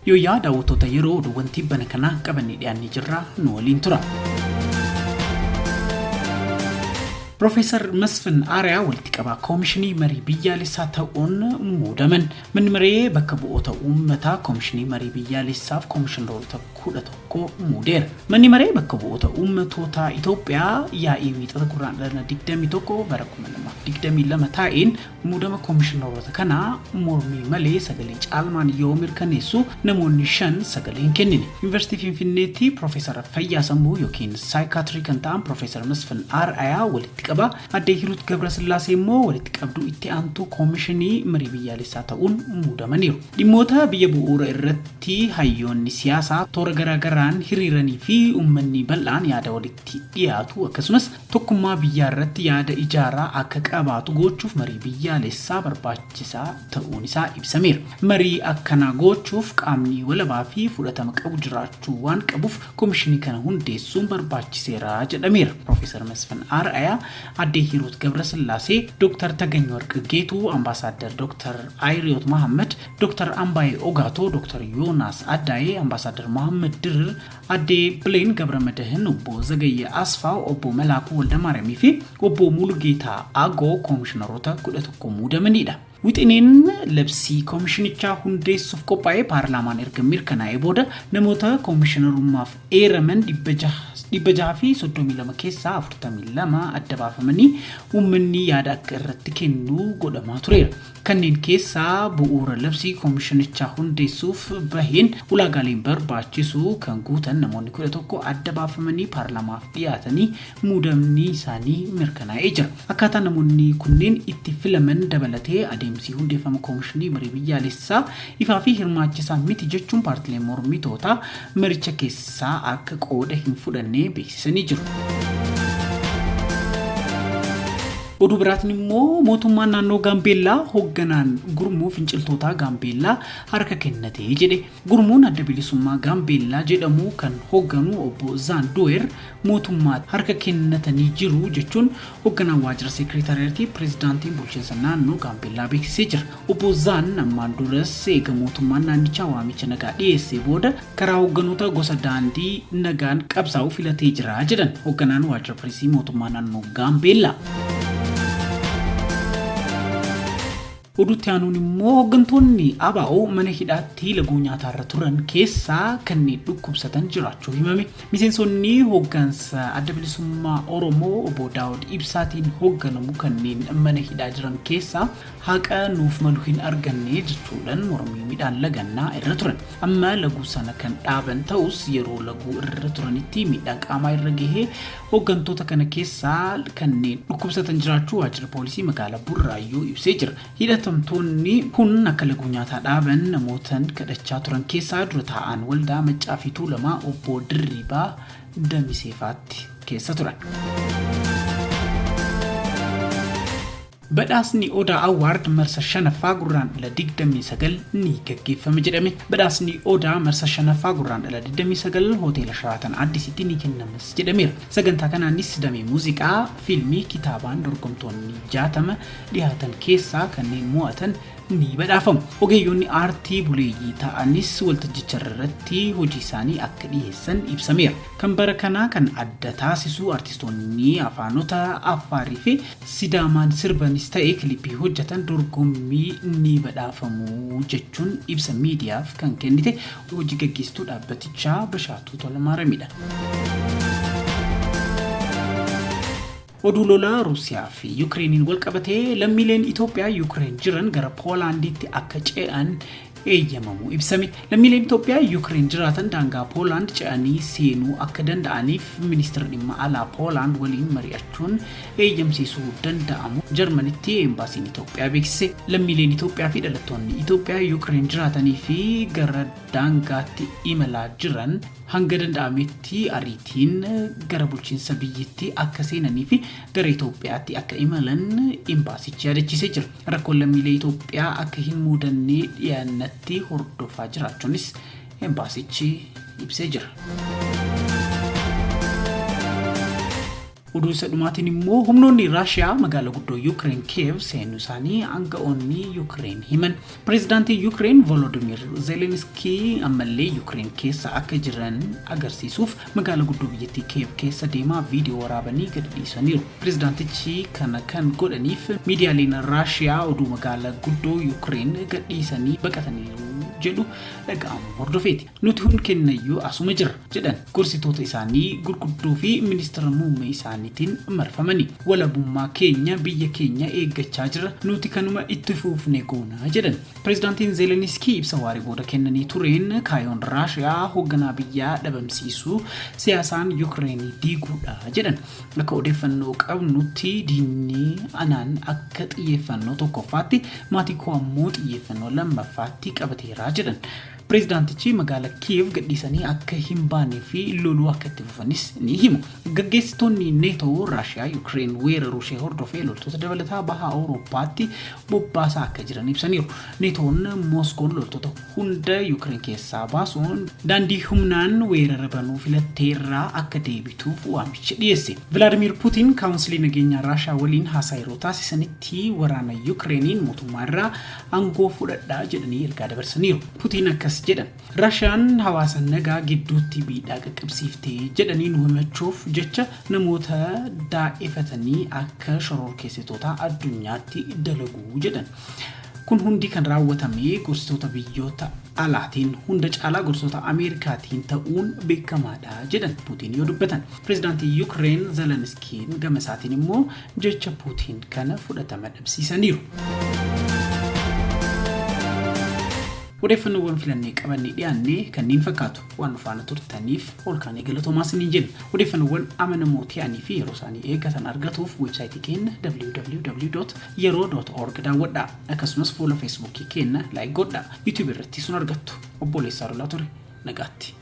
Yoo yaada daawwattoota yeroo wanti bana kana qabannee dhiyaannee jirra nu waliin tura. Professor Masfin Araya walitti qabaa Koomishinii Marii Biyyaalessaa ta'uun muudaman. Manni maree bakka bu'oota uummataa Koomishinii Marii Biyyaalessaaf Koomishineroota 11 muudeera. Manni maree bakka bu'oota uummatoota Itoophiyaa yaa'ii wiixata guraandhala 21 bara 2022 taa'een muudama Koomishineroota kanaa mormii malee sagalee caalmaan yoo mirkaneessu namoonni 5 sagaleen kennine. Yuunivarsiitii Finfinneetti Professor Fayyaa Sammuu yookiin Saayikaatirii kan ta'an Professor Masfin Araya walitti qaba. Adde Hiruut Gabrasillaasee immoo walitti qabduu itti aantuu Koomishinii Marii Biyyaalessaa ta'uun muudamaniiru. Dhimmoota biyya bu'uura irratti hayyoonni siyaasaa toora garaagaraan hiriiranii fi uummanni bal'aan yaada walitti dhiyaatu akkasumas tokkummaa biyyaa irratti yaada ijaaraa akka qabaatu gochuuf marii biyyaalessaa barbaachisaa ta'uun isaa ibsameera. Marii akkana gochuuf qaamni walabaa fi fudhatama qabu jiraachuu waan qabuuf koomishinii kana hundeessuun barbaachiseera jedhameera. Professor Masfin Araya, Adde Hiruut Gabrasillaasee, Dr. Tagany Warq Geetuu, Ambassador Dr. Ayriyot Mohammed, Dr. Ambaye Ogato, Dr. Yonas Addaye, Ambassador Mohammed Dirir, Adde Bileen Gabramadahin, Obbo Zagayya Asfaaw, Obbo Malaaku Waldamaariyaamii fi Obbo Mulugeetaa Agoo Koomishineroota 11 muudamanidha. Wixineen labsii koomishinichaa hundeessuuf qophaa'ee paarlaamaan erga mirkanaa'ee booda namoota koomishinerummaaf eeraman 632 keessaa 42 adda baafamanii uummanni yaada akka irratti kennuu godhamaa tureera. Kanneen keessaa bu'uura labsii koomishinichaa hundeessuuf baheen ulaagaaleen barbaachisu kan guutan namoonni 11 adda baafamanii paarlaamaaf dhiyaatanii muudamni isaanii mirkanaa'ee jira. Akkaataa namoonni kunneen itti filaman dabalatee adeemsi hundeeffama koomishinii marii biyyaalessaa ifaa fi hirmaachisaa miti jechuun paartileen mormitootaa maricha keessaa akka qooda hin fudhanne beeksisanii jiru. Oduu biraatiin immoo mootummaan naannoo Gaambeellaa hoogganaan gurmuu finciltoota Gaambeellaa harka kennatee jedhe. Gurmuun adda bilisummaa Gaambeellaa jedhamu kan hoogganu Obbo Zaanduwer mootummaa harka kennatanii jiru jechuun hoogganaan waajjira seekreetariyaatii pireezidaantiin bulchiinsa naannoo Gaambeellaa beeksisee jira. Obbo Zaan ammaan duras eega mootummaan naannichaa waamicha nagaa dhiyeessee booda karaa hoogganoota gosa daandii nagaan qabsaa'uu filatee jira jedhan hoogganaan waajjira pireesii mootummaa naannoo Gaambeellaa. Oduutti aanuun immoo hooggantoonni ABO mana hidhaatti laguu nyaataarra turan keessaa kanneen dhukkubsatan jiraachuu himame. Miseensonni hooggansa adda bilisummaa Oromoo Obbo Daawud Ibsaatiin hoogganamu kanneen mana hidhaa jiran keessaa haqa nuuf malu hin arganne jechuudhaan mormii midhaan lagannaa irra turan. Amma laguu sana kan dhaaban ta'us yeroo laguu irra turanitti midhaan qaamaa irra gahee hooggantoota kana keessaa kanneen dhukkubsatan jiraachuu waajjira poolisii magaalaa Burraayyuu ibsee jira. Hidhatamtoonni kun akka laguu nyaataa dhaaban namootaan kadhachaa turan keessaa dura taa'an waldaa Maccaa fi Tuulamaa Obbo Dirribaa Damiseefaatti keessa turan. Badhaasni Odaa Award marsa shanaffaa guraandhala 29 ni gaggeeffame jedhame. Badhaasni Odaa marsa shanaffaa guraandhala 29 hoteela Sharaatan Addisitti ni kennamas jedhameera. Sagantaa kanaanis damee muuziqaa, fiilmii, kitaabaan dorgomtoonni 60 dhiyaatan keessaa kanneen mo'atan ni badhaafamu. Ogeeyyoonni aartii buleeyyii ta'anis waltajjicha irratti hojii isaanii akka dhiyeessan ibsameera. Kan bara kanaa kan adda taasisu artistoonni afaanota Affaarii fi Sidaamaan sirbanis ta'ee kilipii hojjetan dorgommii ni badhaafamu jechuun ibsa miidiyaaf kan kennite hojii gaggeessituu dhaabbatichaa Bashaatuu Tolamaaramiidha. Oduu lolaa Ruusiyaa fi Yukireeniin wal qabatee lammiileen Itoophiyaa Yukireen jiran gara Poolaandiitti akka ce'an eeyyamamu ibsame. Lammiileen Itoophiyaa Yukireen jiraatan daangaa Poolaand ce'anii seenuu akka danda'aniif ministeera dhimma alaa Poolaand waliin mari'achuun eeyyamsiisuu danda'amu Jarmanitti embaasiin Itoophiyaa beeksise. Lammiileen Itoophiyaa fi dhalattoonni Itoophiyaa Yukireen jiraatanii fi gara daangaatti imalaa jiran hanga danda'ametti ariitiin gara bulchiinsa biyyattii akka seenanii fi gara Itoophiyaatti akka imalan embaasichi yaadachiisee jira. Rakkoon lammiilee Itoophiyaa akka hin mudanne dhiyaannatti hordofaa jiraachuunis embaasichi ibsee jira. Oduu isa dhumaatiin immoo humnoonni Raashiyaa magaalaa guddoo Ukraine Kiev seenuu isaanii aangawoonni Ukraine himan. Pireezidaantii Ukraine Volodymyr Zelensky ammallee Ukraine keessa akka jiran agarsiisuuf magaalaa guddoo biyyattii Kiev keessa deemaa viidiyoo waraabanii gadi dhiisaniiru. Pireezidaantichi kana kan godhaniif miidiyaaleen Raashiyaa oduu magaalaa guddoo Ukraine gadi dhiisanii baqataniiru jedhu dhaga'amu hordofeeti. Nuti hundi kennayyuu asuma jira jedhan gorsitoota isaanii gurguddoo fi ministeera muummee isaaniitiin marfamanii. Walabummaa keenya biyya keenya eeggachaa jira, nuti kanuma itti fufnee goonaa jedhan. Pireezidaantiin Zelensky ibsa waarii booda kennanii tureen kaayoon Raashiyaa hoogganaa biyyaa dhabamsiisuu siyaasaan Ukraine diiguudha jedhan. Akka odeeffannoo qabnutti diinni anaan akka xiyyeeffannoo tokkoffaatti maatii koo ammoo xiyyeeffannoo lammaffaatti qabateera jedhan. Pireezidaantichi magaalaa Kiev gadhiisanii akka hin baanee fi loluu akka itti fufanis ni himu. Gaggeessitoonni NATO Raashiyaa Ukraine weeraruu ishee hordofee loltoota dabalataa baha Awurooppaatti bobbaasaa akka jiran ibsaniiru. NATO'n Moskoon loltoota hunda Ukraine keessaa baasuun daandii humnaan weerara banuu filatteerraa akka deebituuf waamicha dhiyeesse. Vladimir Putin kaawunsilii nageenyaa Raashiyaa waliin haasaa yeroo taasisanitti waraana Ukrainiin mootummaarraa aangoo fudhadhaa jedhanii ergaa dabarsaniiru. Putin akkas jedhan Raashiyaan hawaasa nagaa gidduutti miidhaa qaqqabsiiftee jedhanii nu himachuuf jecha namoota daa'efatanii akka shororkeessitoota addunyaatti dalaguu jedhan. Kun hundi kan raawwatame gorsitoota biyyoota alaatiin hunda caalaa gorsitoota Ameerikaatiin ta'uun beekamaadha jedhan Putin yoo dubbatan. Pireezidaantii Ukraine Zelensky gama isaatiin immoo jecha Putin kana fudhatama dhabsiisaniiru. Odeeffannoowwan filannee qabannee dhiyaannee kanneen fakkaatu waan nufaana turtaniif olkaanii galatoomaas ni jenna. Odeeffannoowwan amanamoo ta'anii fi yeroo isaanii eeggatan argatuuf weebsaayitii keenya www.yeroo.org daawwadhaa. Akkasumas fuula feesbuukii keenya laayik godhaa. YouTube irratti sun argattu. Obboleessaa Rolaa ture nagaatti.